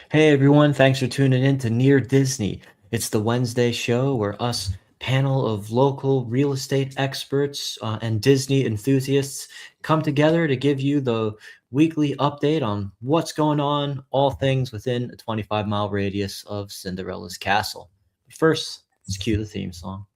Hey everyone, thanks for tuning in to Near Disney. It's the Wednesday show where us panel of local real estate experts and Disney enthusiasts come together to give you the weekly update on what's going on, all things within a 25-mile radius of Cinderella's castle. But first, let's cue the theme song.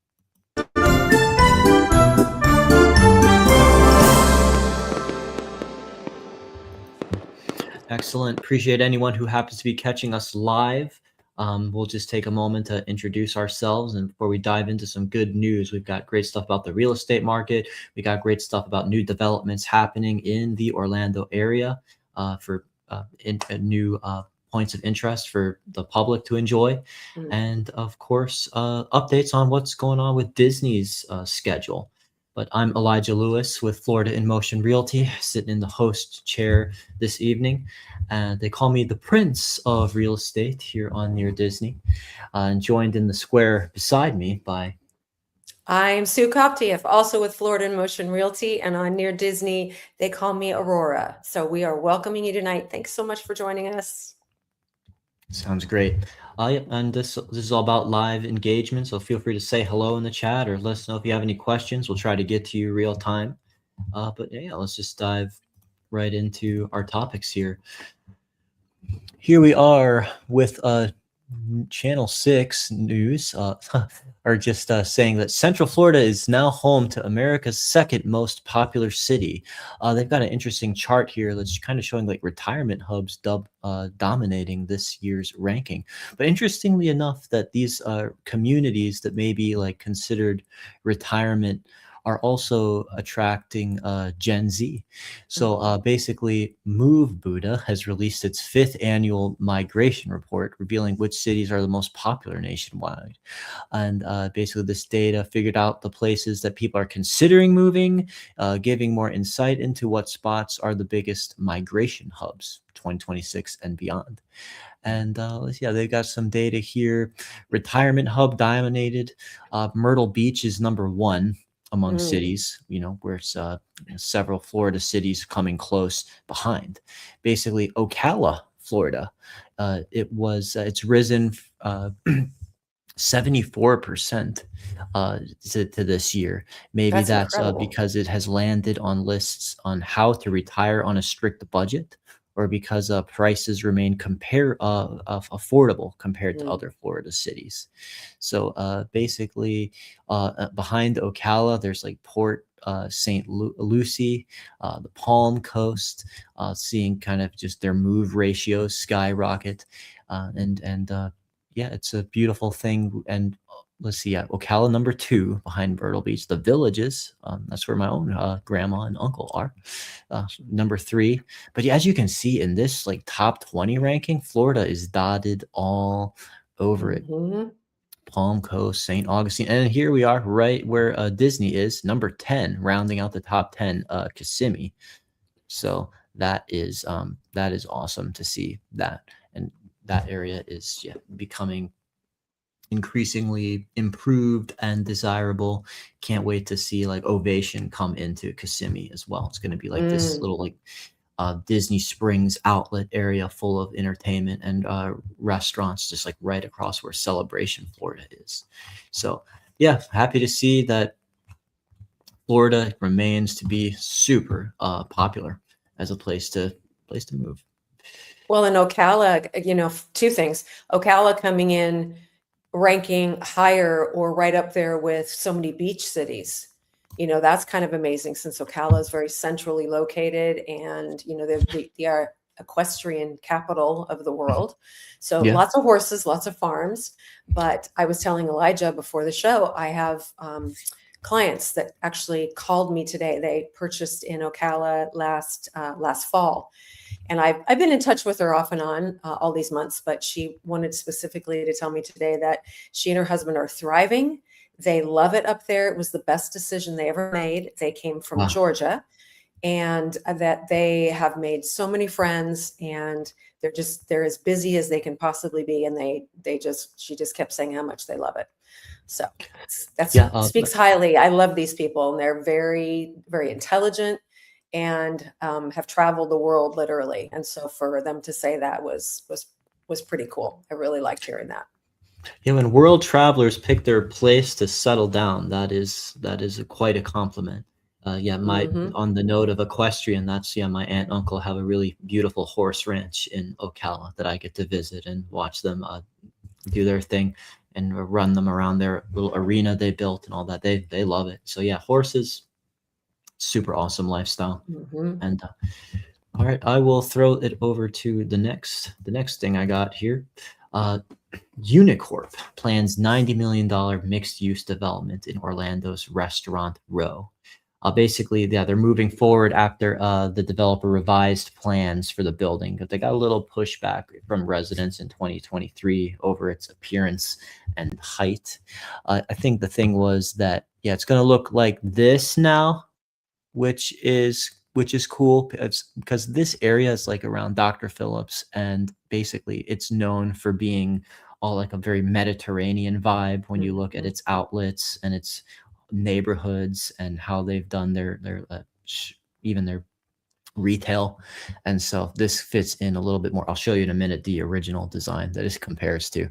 Excellent. Appreciate anyone who happens to be catching us live. We'll just take a moment to introduce ourselves. And before we dive into some good news, we've got great stuff about the real estate market. We got great stuff about new developments happening in the Orlando area for new points of interest for the public to enjoy. And of course, updates on what's going on with Disney's schedule. But I'm Elijah Lewis with Florida in Motion Realty, sitting in the host chair this evening. And they call me the Prince of Real Estate here on Near Disney. And joined in the square beside me by I'm Sue Koptiev, also with Florida in Motion Realty, and on Near Disney, they call me Aurora. So we are welcoming you tonight. Thanks so much for joining us. Sounds great. And this is all about live engagement, so feel free to say hello in the chat or let us know if you have any questions. We'll try to get to you real time. But yeah, let's just dive right into our topics here. Here we are with Channel 6 news are just saying that Central Florida is now home to America's second most popular city. They've got an interesting chart here that's kind of showing like retirement hubs dominating this year's ranking. But interestingly enough, that these communities that may be like considered retirement are also attracting Gen Z. So basically, Move Buddha has released its 5th annual migration report, revealing which cities are the most popular nationwide. And basically, this data figured out the places that people are considering moving, giving more insight into what spots are the biggest migration hubs 2026 and beyond. And they've got some data here. Retirement hub dominated. Myrtle Beach is number 1 among cities, where it's several Florida cities coming close behind. Basically, Ocala, Florida, it's risen 74% to this year. Maybe that's because it has landed on lists on how to retire on a strict budget, or because prices remain affordable compared to other Florida cities. So basically, behind Ocala, there's like Port St. Lucie, the Palm Coast, seeing kind of just their move ratios skyrocket, it's a beautiful thing. And let's see, Ocala number 2 behind Myrtle Beach. The Villages, that's where my own grandma and uncle are, number 3. But as you can see in this like top 20 ranking, Florida is dotted all over it. Palm Coast, St. Augustine, and here we are right where Disney is, number 10, rounding out the top 10, Kissimmee. So that is awesome to see that. And that area is becoming increasingly improved and desirable. Can't wait to see like Ovation come into Kissimmee as well. It's going to be like this little like Disney Springs outlet area full of entertainment and restaurants, just like right across where Celebration Florida is. So yeah, happy to see that Florida remains to be super popular as a place to move. Well, in Ocala, 2 things. Ocala coming in ranking higher or right up there with so many beach cities. That's kind of amazing, since Ocala is very centrally located, and they are equestrian capital of the world. So lots of horses, lots of farms. But I was telling Elijah before the show, I have clients that actually called me today. They purchased in Ocala last fall. And I've been in touch with her off and on all these months, but she wanted specifically to tell me today that she and her husband are thriving. They love it up there. It was the best decision they ever made. They came from Georgia, and that they have made so many friends, and they're as busy as they can possibly be. And she just kept saying how much they love it. So that speaks highly. I love these people, and they're very, very intelligent, and have traveled the world literally. And so for them to say that was was pretty cool. I really liked hearing that. Yeah, when world travelers pick their place to settle down, that is quite a compliment. Yeah, my Hmm. on the note of equestrian, that's yeah, my aunt and uncle have a really beautiful horse ranch in Ocala that I get to visit and watch them do their thing and run them around their little arena they built and all that. They love it. So yeah, horses, super awesome lifestyle. Hmm. And all right, I will throw it over to the next thing I got here. Uh, Unicorp plans $90 million mixed-use development in Orlando's Restaurant Row. Basically, yeah, they're moving forward after the developer revised plans for the building, but they got a little pushback from residents in 2023 over its appearance and height. I think the thing was that, yeah, it's going to look like this now, which is cool because this area is like around Dr. Phillips, and basically it's known for being all like a very Mediterranean vibe when you look at Hmm. its outlets and its neighborhoods and how they've done even their retail. And so this fits in a little bit more. I'll show you in a minute the original design that it compares to.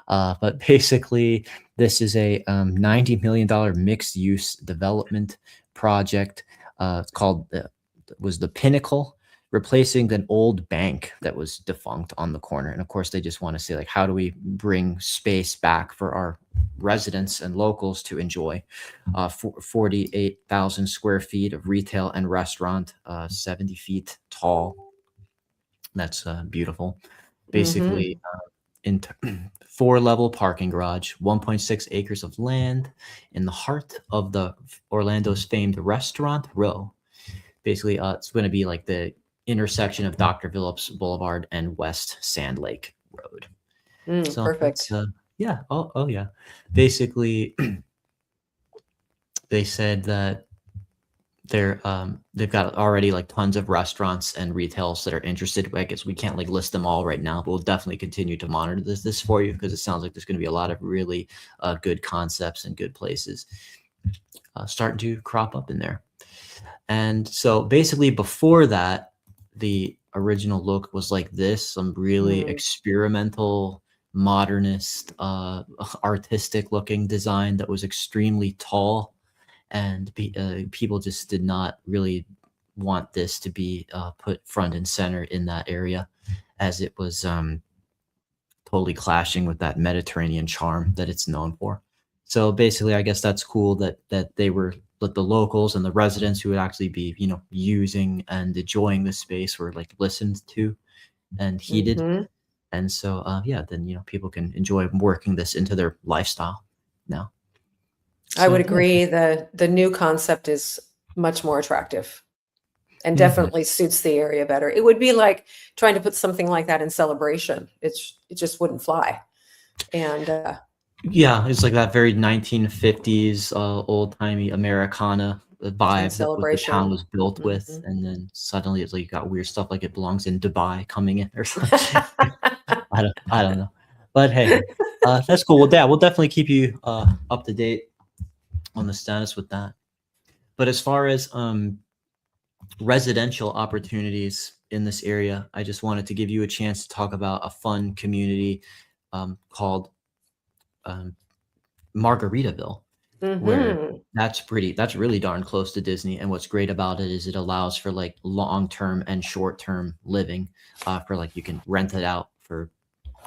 But basically, this is a $90 million mixed use development project. It's called was the Pinnacle, replacing an old bank that was defunct on the corner. And of course, they just want to say, like, how do we bring space back for our residents and locals to enjoy? 48,000 square feet of retail and restaurant, 70 feet tall. That's beautiful. Hmm. Basically, in 4-level parking garage, 1.6 acres of land in the heart of the Orlando's famed Restaurant Row. Basically, it's going to be like the intersection of Dr. Phillips Boulevard and West Sand Lake Road. So that's Perfect. yeah. Oh yeah. Basically, they said that they've got already like tons of restaurants and retails that are interested. I guess we can't like list them all right now, but we'll definitely continue to monitor this for you because it sounds like there's going to be a lot of really good concepts and good places starting to crop up in there. And so basically before that, the original look was like this, some really Mm. experimental, modernist, artistic looking design that was extremely tall. And people just did not really want this to be put front and center in that area, as it was totally clashing with that Mediterranean charm that it's known for. So basically, I guess that's cool that they were that the locals and the residents who would actually be using and enjoying the space were like listened to and heeded. Hmm. And so yeah, then people can enjoy working this into their lifestyle now. I would So yeah. agree. The new concept is much more attractive and Mhm. definitely suits the area better. It would be like trying to put something like that in Celebration. It just wouldn't fly. And Yeah, it's like that very 1950s old-timey Americana in vibe that what the town Celebration. was built with, Mhm. and then suddenly it's like you got weird stuff like it belongs in Dubai coming in or something. I don't know. But hey, that's cool. Well, we'll definitely keep you up to date on the status with that. But as far as residential opportunities in this area, I just wanted to give you a chance to talk about a fun community called um, Margaritaville, where Hmm. that's really darn close to Disney. And what's great about it is it allows for like long-term and short-term living, for like you can rent it out for,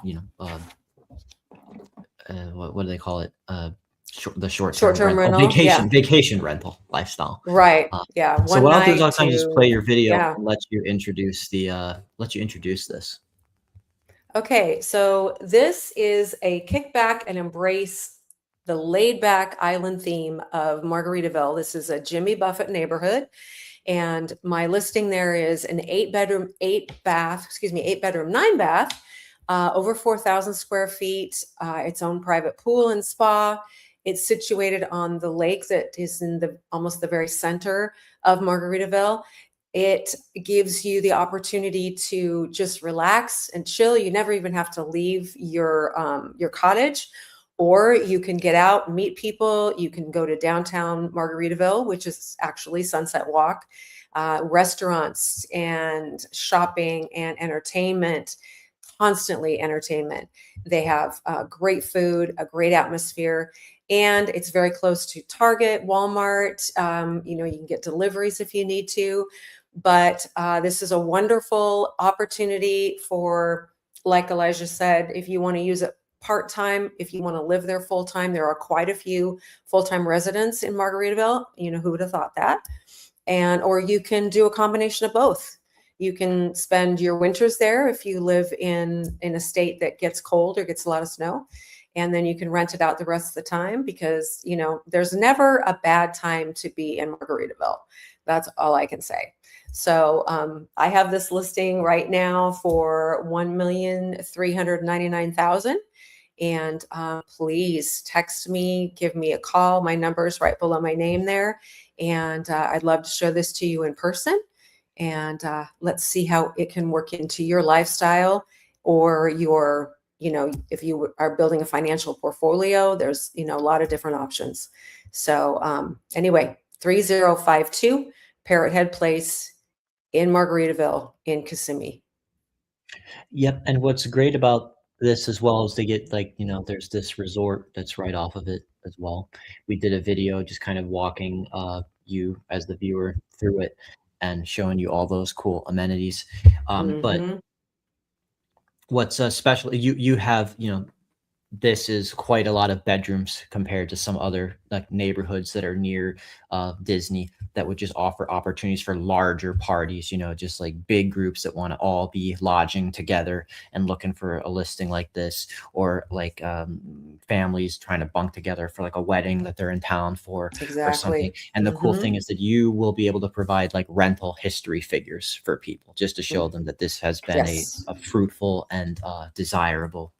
you know, what do they call it? The short-term Short-term rental, rental. Yeah. vacation rental lifestyle. Right. Uh, Yeah. so One what I'll do is night I'll kind of just play to, your video yeah. and let you introduce this. Okay, so this is a kickback and embrace the laid back island theme of Margaritaville. This is a Jimmy Buffett neighborhood. And my listing there is an 8-bedroom, 8-bath, 8-bedroom, 9-bath, over 4,000 square feet, its own private pool and spa. It's situated on the lake that is in the almost the very center of Margaritaville. It gives you the opportunity to just relax and chill. You never even have to leave your cottage, or you can get out, meet people. You can go to downtown Margaritaville, which is actually Sunset Walk, restaurants and shopping and entertainment. constantly entertainment. They have great food, a great atmosphere, and it's very close to Target, Walmart. You know, you can get deliveries if you need to, but this is a wonderful opportunity for, like Elijah said, if you want to use it part-time, if you want to live there full-time. There are quite a few full-time residents in Margaritaville. You know, who would have thought that? And or you can do a combination of both. You can spend your winters there if you live in a state that gets cold or gets a lot of snow, and then you can rent it out the rest of the time, because you know there's never a bad time to be in Margaritaville. That's all I can say. So I have this listing right now for 1,399,000. And please text me, give me a call. My number is right below my name there. And I'd love to show this to you in person. And let's see how it can work into your lifestyle, or your, you know, if you are building a financial portfolio, there's, you know, a lot of different options. So anyway, 3052 Parrot Head Place in Margaritaville in Kissimmee. Yep. And what's great about this as well is they get like, there's this resort that's right off of it as well. We did a video just kind of walking you as the viewer through it and showing you all those cool amenities. But Hmm. what's special, you have, this is quite a lot of bedrooms compared to some other like neighborhoods that are near Disney that would just offer opportunities for larger parties, just like big groups that want to all be lodging together and looking for a listing like this, or like families trying to bunk together for like a wedding that they're in town for or something. Exactly. And the cool Hmm. thing is that you will be able to provide like rental history figures for people just to show them that this has been Yes. a fruitful and desirable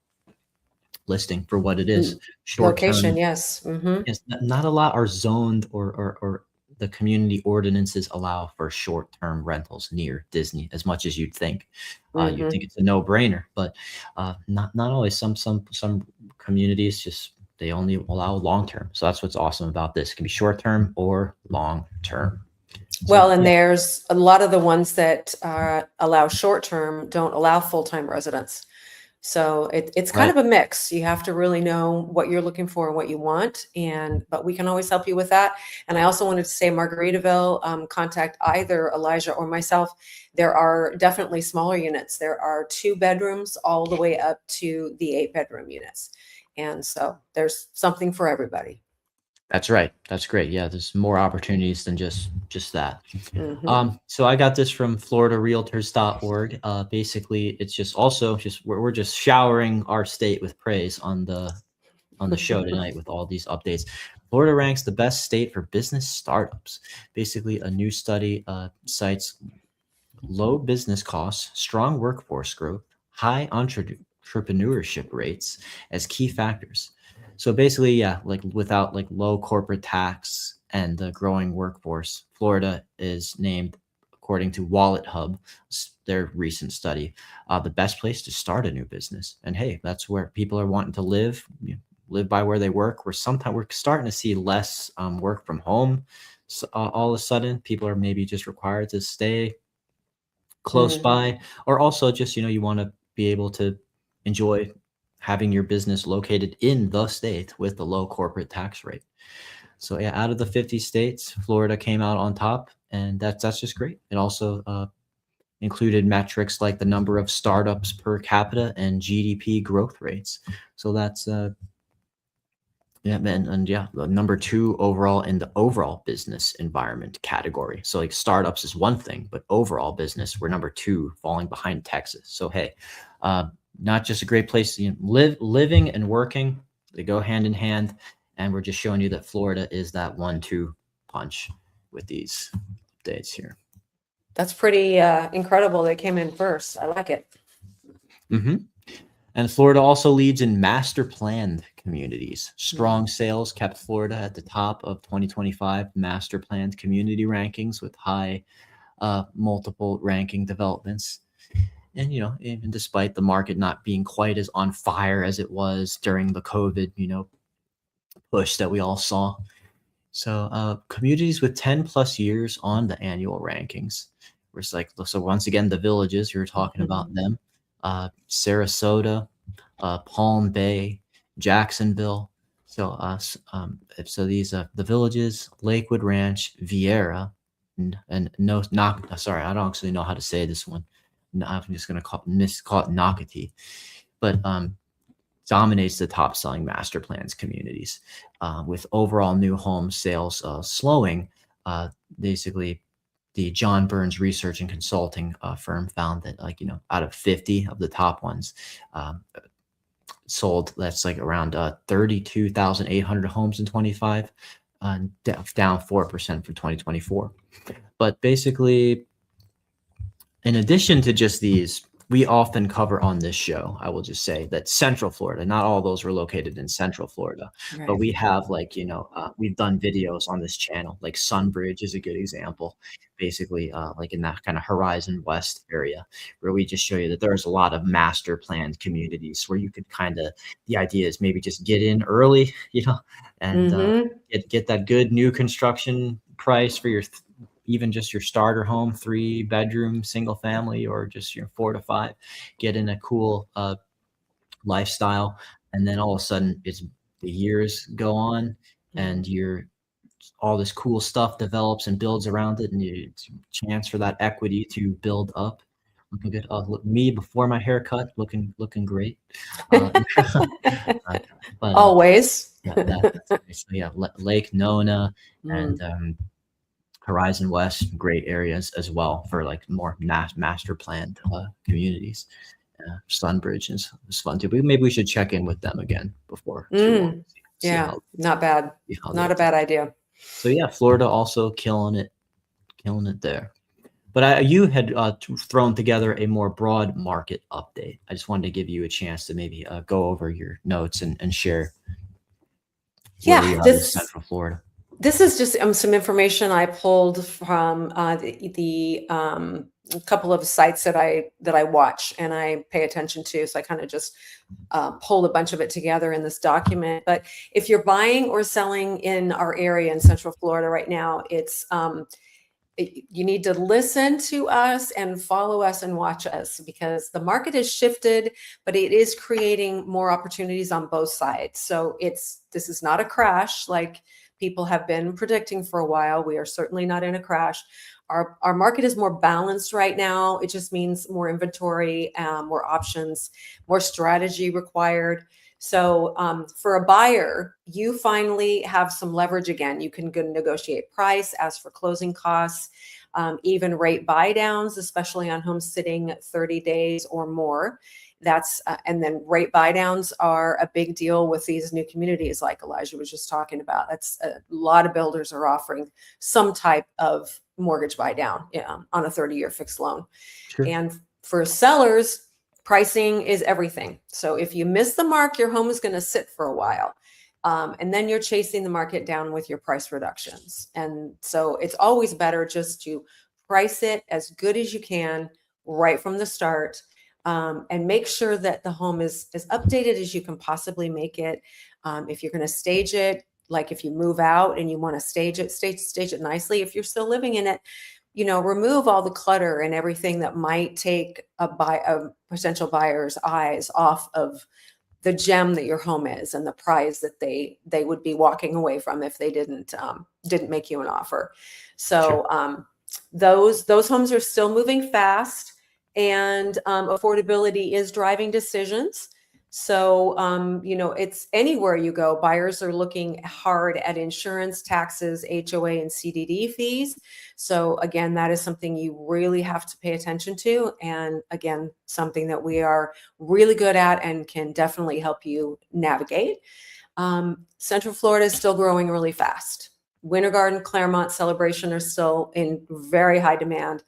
listing for what it is. Mm. Short Location, term, yes. Hmm. yes, not a lot are zoned, or the community ordinances allow for short term rentals near Disney as much as you'd think. You'd Hmm. think it's a no brainer, but not always. Some communities just they only allow long term. So that's what's awesome about this. It can be short term or long term. So Well, and yeah, there's a lot of the ones that allow short term don't allow full time residents. So it's kind right. of a mix. You have to really know what you're looking for and what you want, and but we can always help you with that. And I also wanted to say, Margaritaville, contact either Elijah or myself. There are definitely smaller units. There are 2 bedrooms all the way up to the 8 bedroom units, and so there's something for everybody. That's right. That's great. Yeah, there's more opportunities than just that. Hmm. So I got this from floridarealtors.org. Basically, it's just also just we're just showering our state with praise on the show tonight with all these updates. Florida ranks the best state for business startups. Basically, a new study cites low business costs, strong workforce growth, high entrepreneurship rates as key factors. So basically, yeah, like without like low corporate tax and the growing workforce, Florida is named, according to Wallet Hub, their recent study, the best place to start a new business. And hey, that's where people are wanting to live, live by where they work. We're starting to see less work from home. So, all of a sudden, people are maybe just required to stay close Hmm. by, or also just you want to be able to enjoy having your business located in the state with the low corporate tax rate. So yeah, out of the 50 states, Florida came out on top, and that's just great. It also included metrics like the number of startups per capita and GDP growth rates. So that's yeah, and yeah, the number 2 overall in the overall business environment category. So like startups is one thing, but overall business, we're number 2, falling behind Texas. So hey, uh, not just a great place to living and working, they go hand in hand, and we're just showing you that Florida is that 1-2 punch with these updates here. That's pretty incredible. They came in first. I like it. Hmm. And Florida also leads in master planned communities. Hmm. Strong sales kept Florida at the top of 2025 master planned community rankings with high multiple ranking developments. And, even despite the market not being quite as on fire as it was during the COVID, push that we all saw. So, communities with 10 plus years on the annual rankings. We're like, so once again, the villages, you're talking about them. Sarasota, Palm Bay, Jacksonville. So so these the villages: Lakewood Ranch, Vieira, and no, not sorry, I don't actually know how to say this one. No, I'm just gonna call it Nocatee, but dominates the top selling master plans communities, with overall new home sales slowing. Uh, Basically, the John Burns Research and Consulting firm found that, like, out of 50 of the top ones, um, sold, that's like around 32,800 homes in 25, down 4% from 2024. But basically, in addition to just these, we often cover on this show, I will just say that Central Florida, not all those were located in Central Florida, but Right. we have, like, we've done videos on this channel, like Sunbridge is a good example, basically, like in that kind of Horizon West area, where we just show you that there's a lot of master planned communities where you could kind of, the idea is maybe just get in early, and Mm-hmm. get that good new construction price for your even just your starter home, 3 bedroom, single family, or just your 4 to 5, get in a cool lifestyle. And then all of a sudden the years go on Mm. and all this cool stuff develops and builds around it. And it's a chance for that equity to build up. Looking good. Look, me before my haircut, looking great. Uh, uh, but Always. yeah, that's nice. So yeah, Lake Nona and Mm. Horizon West, great areas as well for like more master planned communities. Sunbridge is fun too, but maybe we should check in with them again before too long. Mm. See Yeah, how not bad. they're Not a doing. bad idea. So yeah, Florida also killing it there. But you had thrown together a more broad market update. I just wanted to give you a chance to maybe go over your notes and share where we Yeah, are with this Central Florida. this is just some information I pulled from couple of sites that I watch and I pay attention to. So I kind of just pulled a bunch of it together in this document. But if you're buying or selling in our area in Central Florida right now, you need to listen to us and follow us and watch us because the market has shifted, but it is creating more opportunities on both sides. So this is not a crash like people have been predicting for a while. We are certainly not in a crash. Our market is more balanced right now. It just means more inventory, more options, more strategy required. So for a buyer, you finally have some leverage again. You can go negotiate price, ask for closing costs, even rate buy downs, especially on homes sitting 30 days or more. And then rate buy downs are a big deal with these new communities like Elijah was just talking about. That's a lot of builders are offering some type of mortgage buy down, on a 30-year fixed loan. Sure. And for sellers, pricing is everything. So if you miss the mark, your home is going to sit for a while. And then you're chasing the market down with your price reductions. And so it's always better just to price it as good as you can right from the start, and make sure that the home is as updated as you can possibly make it. If you're going to stage it, like if you move out and you want to stage it nicely. If you're still living in it, remove all the clutter and everything that might take a potential buyer's eyes off of the gem that your home is and the prize that they would be walking away from if they didn't make you an offer. Sure. So those homes are still moving fast, and affordability is driving decisions. So it's anywhere you go, buyers are looking hard at insurance, taxes, HOA, and CDD fees. So again, that is something you really have to pay attention to, and again, something that we are really good at and can definitely help you navigate. Central Florida is still growing really fast. Winter Garden, Claremont, Celebration are still in very high demand,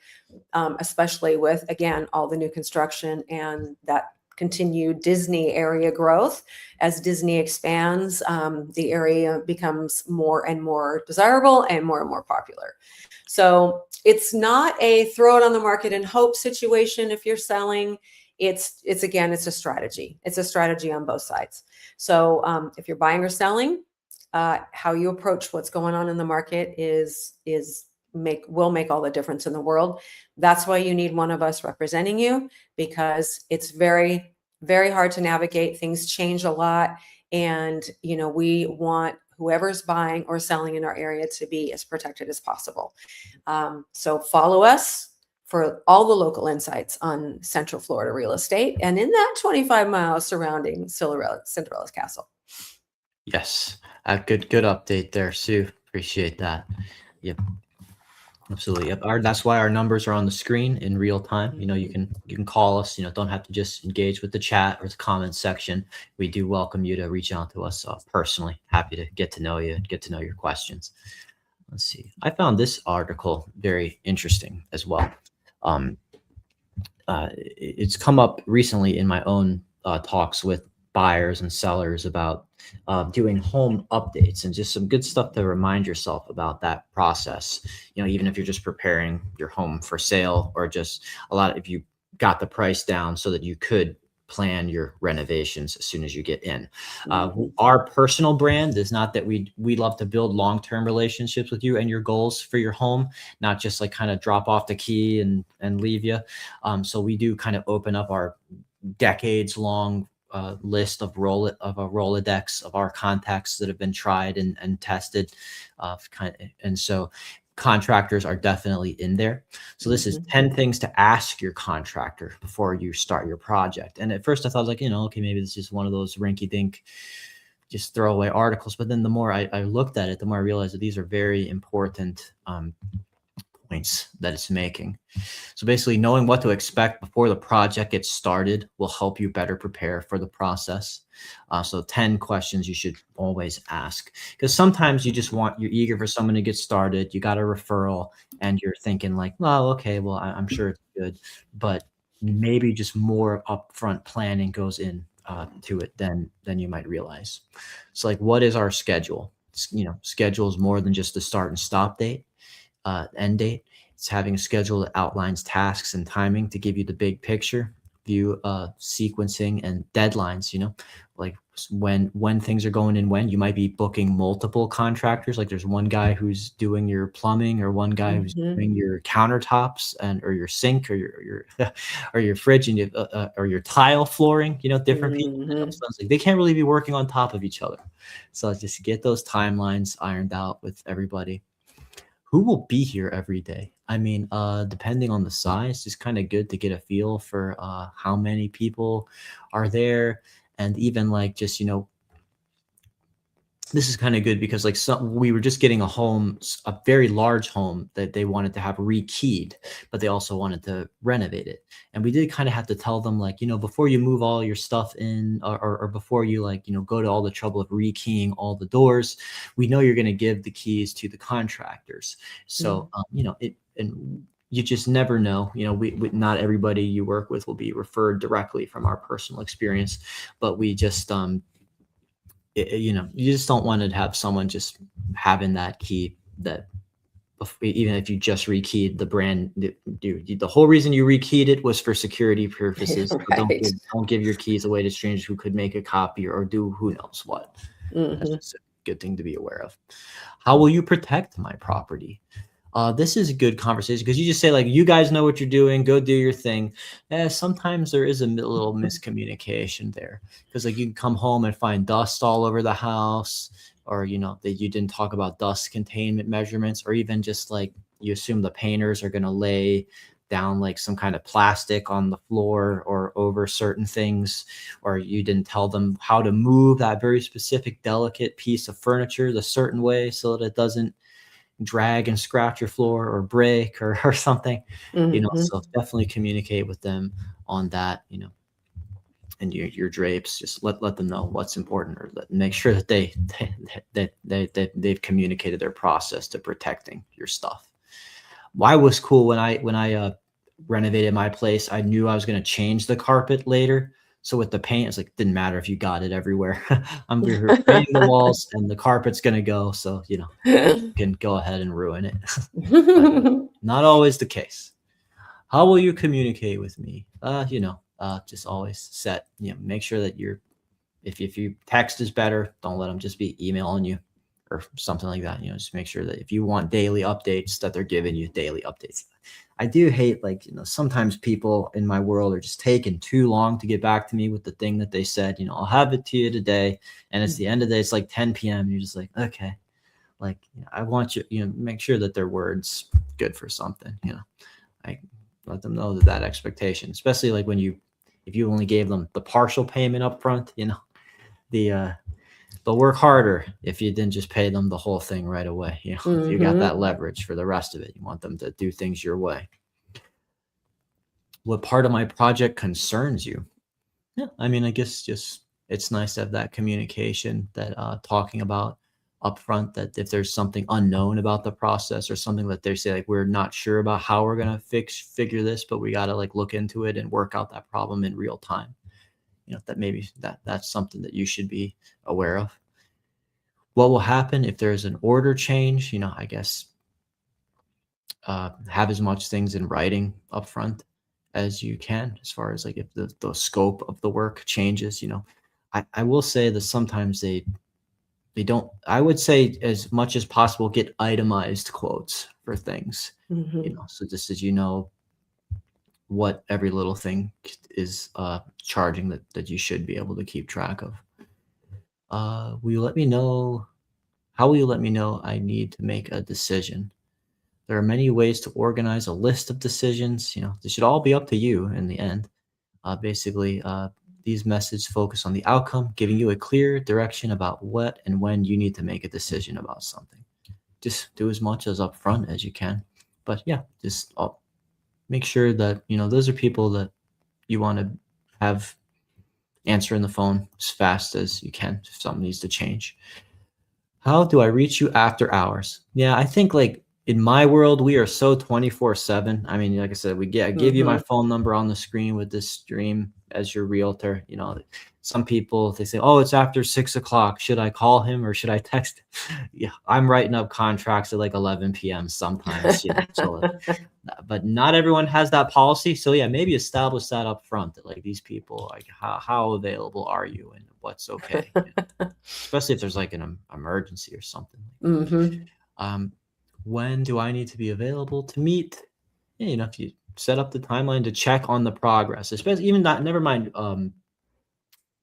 especially with, again, all the new construction and that continued Disney area growth. As Disney expands, the area becomes more and more desirable and more popular. So it's not a throw it on the market and hope situation if you're selling. It's again, it's a strategy. It's a strategy on both sides. So if you're buying or selling, how you approach what's going on in the market is will make all the difference in the world. That's why you need one of us representing you, because it's very, very hard to navigate. Things change a lot. And, we want whoever's buying or selling in our area to be as protected as possible. So follow us for all the local insights on Central Florida real estate and in that 25 miles surrounding Cinderella's Castle. Yes, good update there, Sue. Appreciate that. Yep, absolutely. Yep. That's why our numbers are on the screen in real time. You can call us. Don't have to just engage with the chat or the comment section. We do welcome you to reach out to us personally. Happy to get to know you and get to know your questions. Let's see. I found this article very interesting as well. It's come up recently in my own talks with buyers and sellers about doing home updates, and just some good stuff to remind yourself about that process. Even if you're just preparing your home for sale, or just if you got the price down so that you could plan your renovations as soon as you get in. Our personal brand is not that we love to build long-term relationships with you and your goals for your home, not just like kind of drop off the key and leave you. So we do kind of open up our decades long list of a Rolodex of our contacts that have been tried and tested. And so contractors are definitely in there. So this is 10 things to ask your contractor before you start your project. And at first I thought, like, okay, maybe this is just one of those rinky dink, just throwaway articles. But then the more I looked at it, the more I realized that these are very important points that it's making. So basically, knowing what to expect before the project gets started will help you better prepare for the process. So 10 questions you should always ask, because sometimes you're eager for someone to get started. You got a referral and you're thinking like, well, okay, well, I'm sure it's good, but maybe just more upfront planning goes in to it than you might realize. So like, what is our schedule? Schedule is more than just the start and stop date, end date. It's having a schedule that outlines tasks and timing to give you the big picture view, sequencing and deadlines. Like when things are going in, when you might be booking multiple contractors. Like there's one guy who's doing your plumbing, or one guy who's doing your countertops or your sink, or your or your fridge, and or your tile flooring. Different people. So it's like they can't really be working on top of each other. So just get those timelines ironed out with everybody. Who will be here every day? I mean, depending on the size, it's kind of good to get a feel for how many people are there. And even like just, this is kind of good because like we were just getting a very large home that they wanted to have rekeyed, but they also wanted to renovate it. And we did kind of have to tell them, like, before you move all your stuff in, or before you go to all the trouble of rekeying all the doors, we know you're going to give the keys to the contractors. So, and you just never know. We not everybody you work with will be referred directly from our personal experience, but we just you just don't want to have someone just having that key that even if you just rekeyed the brand, the whole reason you rekeyed it was for security purposes. Right. Don't give your keys away to strangers who could make a copy or do who knows what. That's just a good thing to be aware of. How will you protect my property? This is a good conversation because you just say, like, you guys know what you're doing, go do your thing. Sometimes there is a little miscommunication there, because like you can come home and find dust all over the house, or that you didn't talk about dust containment measurements, or even just like you assume the painters are going to lay down like some kind of plastic on the floor or over certain things, or you didn't tell them how to move that very specific delicate piece of furniture the certain way so that it doesn't drag and scratch your floor or break or something. So definitely communicate with them on that, and your drapes. Just let them know what's important, or make sure that they've communicated their process to protecting your stuff. Why was cool when I renovated my place, I knew I was going to change the carpet later. So with the paint, it's like, didn't matter if you got it everywhere. I'm painting the walls and the carpet's going to go. So, you can go ahead and ruin it. Not always the case. How will you communicate with me? Just always set, make sure that if you text is better, don't let them just be emailing you or something like that. Just make sure that if you want daily updates, that they're giving you daily updates. I do hate, like, sometimes people in my world are just taking too long to get back to me with the thing that they said. I'll have it to you today, and it's the end of the day. It's like 10 p.m. And you're just like, okay, like, I want you, make sure that their word's good for something. I let them know that expectation, especially like if you only gave them the partial payment up front, the they'll work harder if you didn't just pay them the whole thing right away. If you got that leverage for the rest of it, you want them to do things your way. What part of my project concerns you? Yeah, I mean, I guess just it's nice to have that communication, that talking about upfront, that if there's something unknown about the process or something that they say, like, we're not sure about how we're gonna figure this, but we gotta like look into it and work out that problem in real time. That maybe that's something that you should be aware of. What will happen if there's an order change? I guess have as much things in writing up front as you can, as far as like if the scope of the work changes. I will say that sometimes they don't. I would say as much as possible get itemized quotes for things. So just as what every little thing is charging, that you should be able to keep track of. Will you let me know? How will you let me know I need to make a decision? There are many ways to organize a list of decisions. This should all be up to you in the end. Basically, these messages focus on the outcome, giving you a clear direction about what and when you need to make a decision about something. Just do as much as upfront as you can. But yeah, just make sure that, those are people that you want to have answering the phone as fast as you can if something needs to change. How do I reach you after hours? Yeah, I think like in my world, we are so 24/7. I mean, like I said, I give you my phone number on the screen with this stream as your realtor. Some people, they say, oh, it's after 6 o'clock. Should I call him or should I text? Yeah, I'm writing up contracts at like 11 p.m. sometimes. So, but not everyone has that policy. So yeah, maybe establish that up front, that like these people, like how available are you and what's okay, especially if there's like an emergency or something. When do I need to be available to meet? Yeah, if you set up the timeline to check on the progress, especially even not, never mind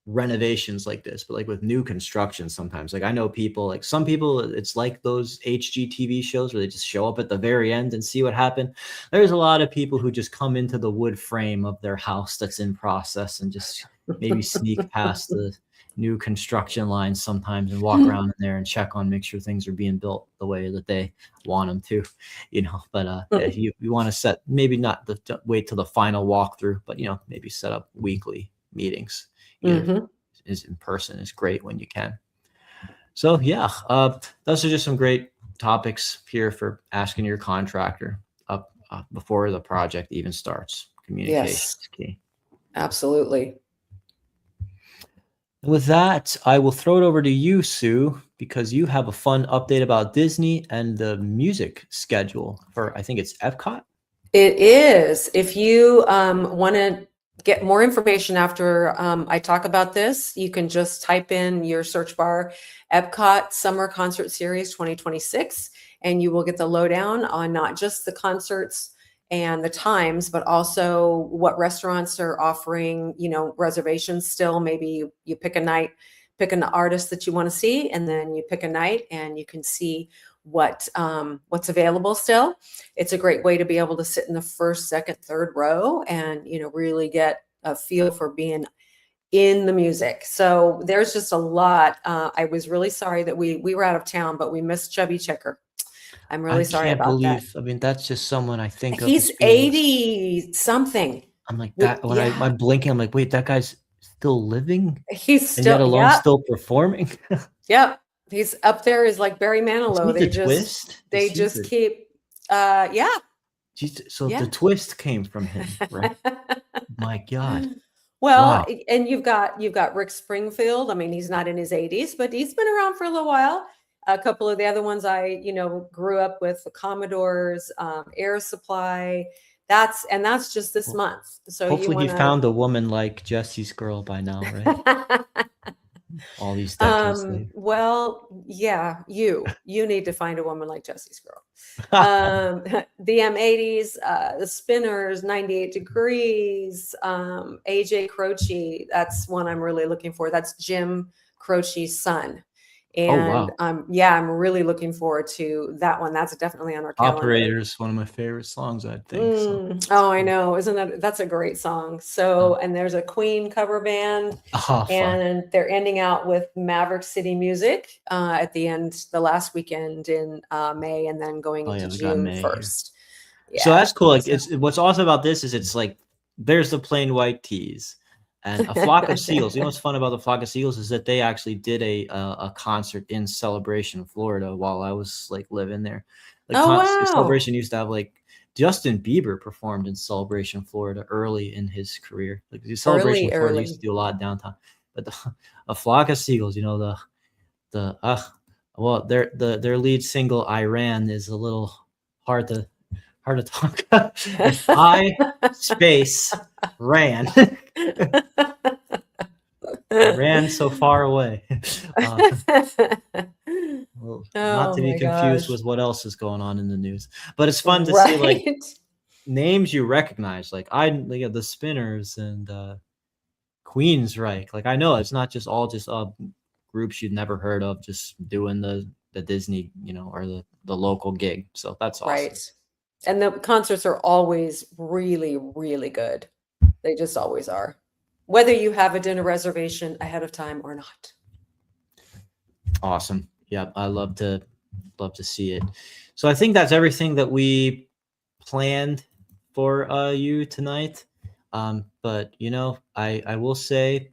renovations like this, but like with new construction, sometimes, like I know people, like some people, it's like those HGTV shows where they just show up at the very end and see what happened. There's a lot of people who just come into the wood frame of their house that's in process and just maybe sneak past the new construction lines sometimes and walk around in there and check on, make sure things are being built the way that they want them to, but if you want to set, maybe not wait till the final walkthrough, but maybe set up weekly meetings. Is in person is great when you can. So yeah, those are just some great topics here for asking your contractor up before the project even starts. Communication is key. Absolutely. And with that, I will throw it over to you, Sue, because you have a fun update about Disney and the music schedule for, I think it's Epcot. It is. If you want to get more information after I talk about this, you can just type in your search bar Epcot Summer Concert Series 2026, and you will get the lowdown on not just the concerts and the times, but also what restaurants are offering, reservations still. Maybe you pick a night, pick an artist that you want to see, and then you pick a night and you can see what's available still. It's a great way to be able to sit in the first, second, third row and, really get a feel for being in the music. So there's just a lot. I was really sorry that we were out of town, but we missed Chubby Checker. I'm really sorry about that. I mean, that's just someone I think of. He's 80 something. I'm like that when I'm blinking. I'm like, wait, that guy's still living. He's and yet alone still performing. Yep. He's up there is like Barry Manilow. They just keep, yeah. So the twist came from him, right? My God. Well, wow. And you've got Rick Springfield. I mean, he's not in his 80s, but he's been around for a little while. A couple of the other ones I, grew up with, the Commodores, Air Supply. That's just this month. So hopefully he found a woman like Jesse's girl by now, right? All these decades later. Well, Yeah, you need to find a woman like Jesse's girl. The M80s, the Spinners, 98 Degrees, AJ Croce. That's one I'm really looking for. That's Jim Croce's son. Oh And wow. yeah, I'm really looking forward to that one. That's definitely on our calendar. Operator's one of my favorite songs, I think. So it's Oh, I cool. know. That's a great song. Uh, So, and there's a Queen cover band, oh, fun. and they're ending out with Maverick City Music at the last weekend in May, and then going Oh into yeah, we got June May here. 1st. So Yeah. that's cool. Like So. it's what's awesome about this is it's like there's the plain white tees and a flock of seagulls. You know what's fun about the flock of seagulls is that they actually did a concert in Celebration, Florida, while I was like living there. Like Oh, wow. Celebration used to have like Justin Bieber performed in Celebration, Florida, early in his career. Like the Celebration, Early, Florida used to early. do a lot downtown, but a flock of seagulls. You know the well their lead single Iran is a little hard to talk about. It's I space ran. I ran so far away. Well, not Oh to be my confused gosh. with what else is going on in the news. But it's fun to see like Right. names you recognize. Like the Spinners and Queensryche. Like I know it's not just all just groups you'd never heard of just doing the Disney, or the local gig. So that's awesome. Right. And the concerts are always really, really good. They just always are. Whether you have a dinner reservation ahead of time or not. Awesome. Yeah, I love to see it. So I think that's everything that we planned for you tonight. But I will say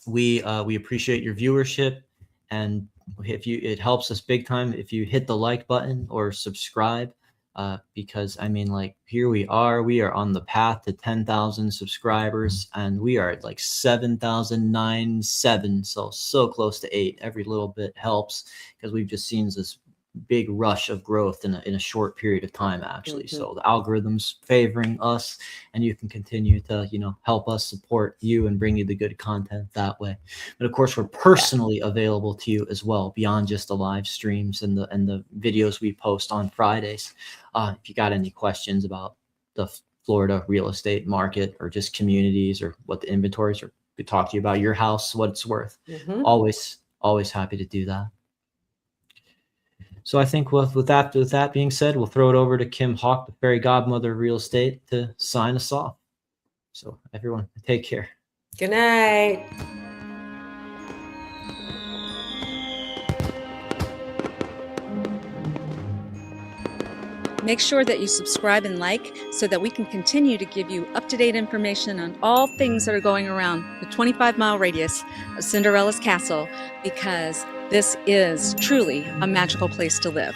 we appreciate your viewership, and if you it helps us big time if you hit the like button or subscribe, because I mean, like, here we are on the path to 10,000 subscribers, and we are at like 7,097, so close to 8. Every little bit helps because we've just seen this big rush of growth in a short period of time, actually. Mhm. So the algorithm's favoring us, and you can continue to help us support you and bring you the good content that way. But of course, we're personally available to you as well, beyond just the live streams and the videos we post on Fridays. If you got any questions about the Florida real estate market or just communities or what the inventories are, we talk to you about your house, what it's worth. Mhm. Always happy to do that. So I think with that being said, we'll throw it over to Kim Hawk, the fairy godmother of real estate, to sign us off. So everyone, take care. Good night. Make sure that you subscribe and like so that we can continue to give you up-to-date information on all things that are going around the 25-mile radius of Cinderella's castle, because this is truly a magical place to live.